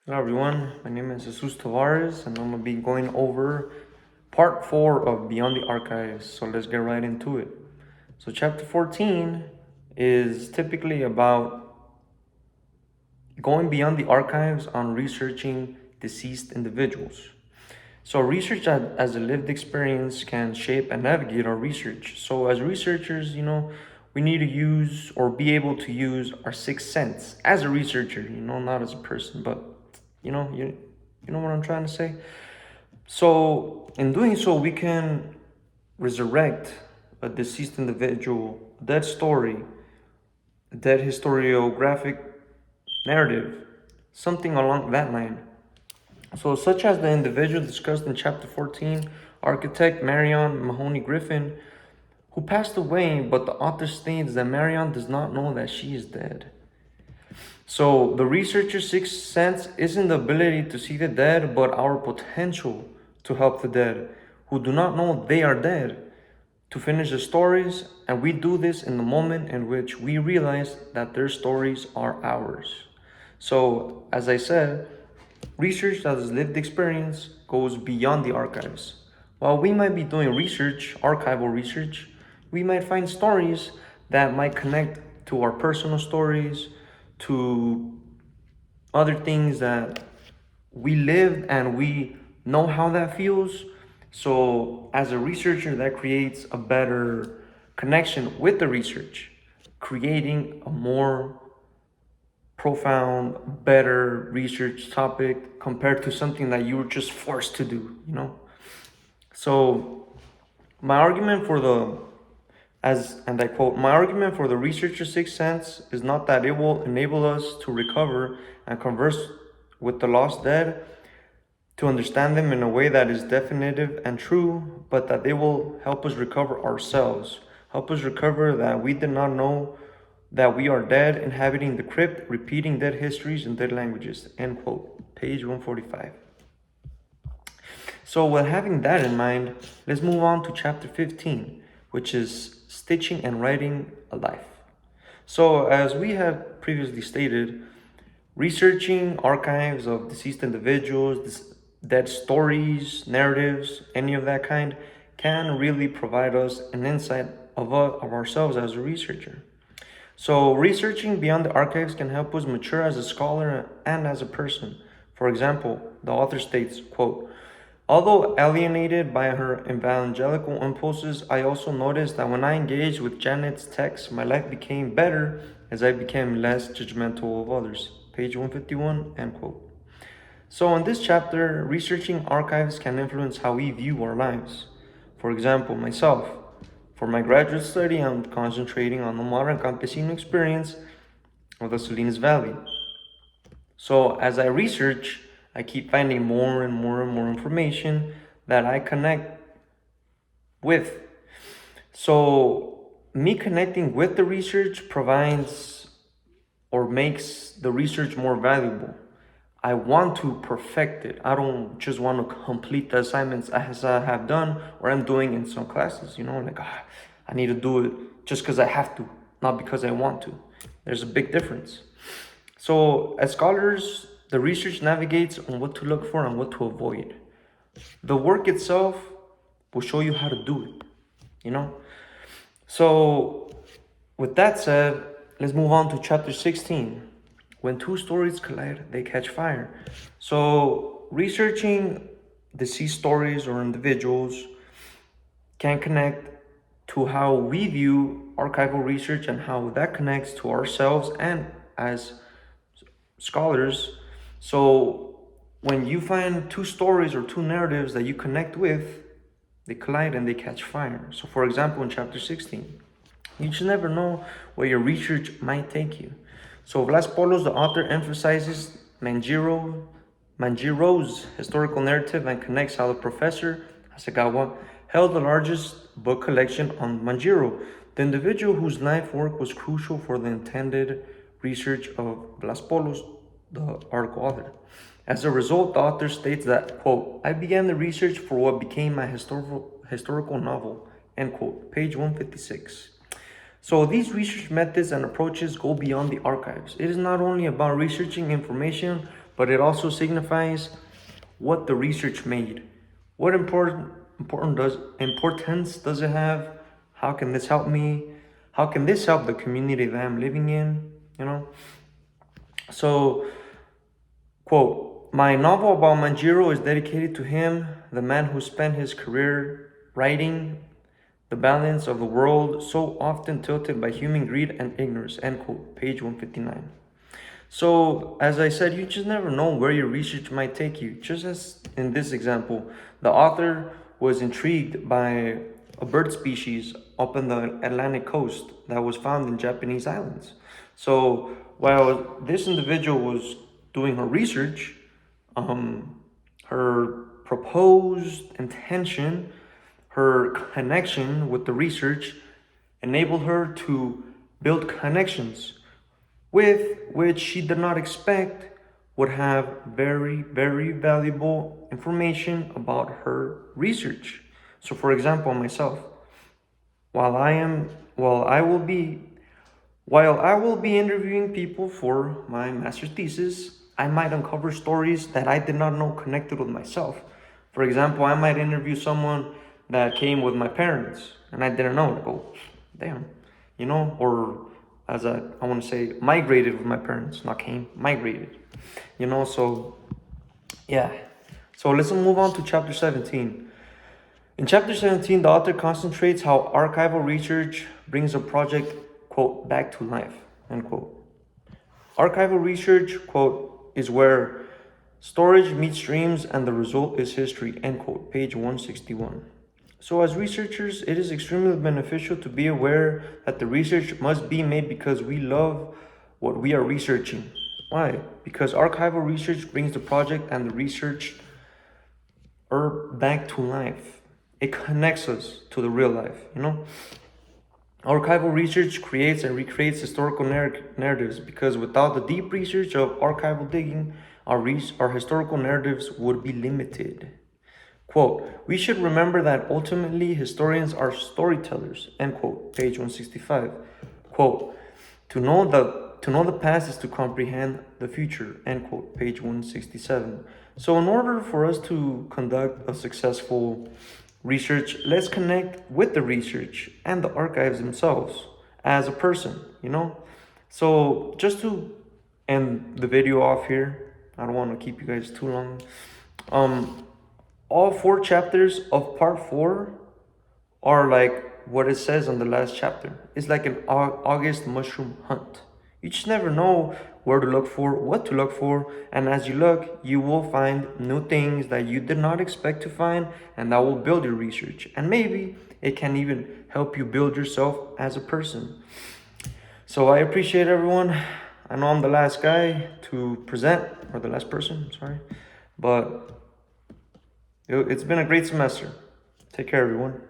Hello everyone, my name is Jesus Tavares and I'm going to be going over part 4 of Beyond the Archives, so let's get right into it. So chapter 14 is typically about going beyond the archives on researching deceased individuals. So research as a lived experience can shape and navigate our research. So as researchers, we need to use or be able to use our sixth sense as a researcher, not as a person, but you know what I'm trying to say? So in doing so, we can resurrect a deceased individual, dead story, dead historiographic narrative, something along that line. So, such as the individual discussed in chapter 14, architect Marion Mahoney Griffin, who passed away, but the author states that Marion does not know that she is dead. So, the researcher's sixth sense isn't the ability to see the dead, but our potential to help the dead who do not know they are dead to finish the stories, and we do this in the moment in which we realize that their stories are ours. So, as I said, research that is lived experience goes beyond the archives. While we might be doing research, archival research, we might find stories that might connect to our personal stories, to other things that we lived and we know how that feels. So, as a researcher, that creates a better connection with the research, creating a more profound, better research topic compared to something that you were just forced to do. So, my argument for the and I quote, my argument for the researcher's sixth sense is not that it will enable us to recover and converse with the lost dead, to understand them in a way that is definitive and true, but that they will help us recover ourselves, help us recover that we did not know that we are dead, inhabiting the crypt, repeating dead histories and dead languages, end quote, page 145. So with having that in mind, let's move on to chapter 15, which is stitching and writing a life. So as we have previously stated, researching archives of deceased individuals, dead stories, narratives, any of that kind, can really provide us an insight of ourselves as a researcher. So researching beyond the archives can help us mature as a scholar and as a person. For example, the author states, quote, although alienated by her evangelical impulses, I also noticed that when I engaged with Janet's text, my life became better as I became less judgmental of others. Page 151, end quote. So in this chapter, researching archives can influence how we view our lives. For example, myself, for my graduate study, I'm concentrating on the modern campesino experience of the Salinas Valley. So as I research, I keep finding more and more and more information that I connect with. So me connecting with the research provides or makes the research more valuable. I want to perfect it. I don't just want to complete the assignments as I have done or I'm doing in some classes, I need to do it just because I have to, not because I want to. There's a big difference. So as scholars, the research navigates on what to look for and what to avoid. The work itself will show you how to do it. So with that said, let's move on to chapter 16. When two stories collide, they catch fire. So researching deceased stories or individuals can connect to how we view archival research and how that connects to ourselves and as scholars. So when you find two stories or two narratives that you connect with, they collide and they catch fire. So for example, in chapter 16, you just never know where your research might take you. So Blas Polos, the author, emphasizes Manjiro's historical narrative and connects how the professor, Hasegawa, held the largest book collection on Manjiro, the individual whose life work was crucial for the intended research of Blas Polos, the article author. As a result, the author states that, quote, I began the research for what became my historical novel, end quote, page 156. So these research methods and approaches go beyond the archives. It is not only about researching information, but it also signifies what the research made. What importance does it have? How can this help me? How can this help the community that I'm living in? You know? So, quote, my novel about Manjiro is dedicated to him, the man who spent his career writing the balance of the world so often tilted by human greed and ignorance, end quote, page 159. So, as I said, you just never know where your research might take you. Just as in this example, the author was intrigued by a bird species up in the Atlantic coast that was found in Japanese islands. So, while this individual was doing her research, her proposed intention, her connection with the research enabled her to build connections with which she did not expect would have very, very valuable information about her research. So for example, myself, while I will be interviewing people for my master's thesis, I might uncover stories that I did not know connected with myself. For example, I might interview someone that came with my parents and I didn't know. Like, oh, damn, or I want to say migrated with my parents, not came, migrated, so yeah. So let's move on to chapter 17. In chapter 17, the author concentrates how archival research brings a project, quote, back to life, end quote. Archival research, quote, is where storage meets dreams and the result is history, end quote, page 161. So as researchers, it is extremely beneficial to be aware that the research must be made because we love what we are researching. Why? Because archival research brings the project and the research back to life. It connects us to the real life, Archival research creates and recreates historical narratives because without the deep research of archival digging, our historical narratives would be limited. Quote, we should remember that ultimately historians are storytellers, end quote, page 165. Quote, to know the past is to comprehend the future, end quote, page 167. So in order for us to conduct a successful research, let's connect with the research and the archives themselves as a person, So just to end the video off here, I don't want to keep you guys too long. All 4 chapters of part 4 are like what it says on the last chapter. It's like an August mushroom hunt. You just never know where to look for, what to look for, and as you look, you will find new things that you did not expect to find, and that will build your research. And maybe it can even help you build yourself as a person. So I appreciate everyone. I know I'm the last guy to present, or the last person, sorry, but it's been a great semester. Take care, everyone.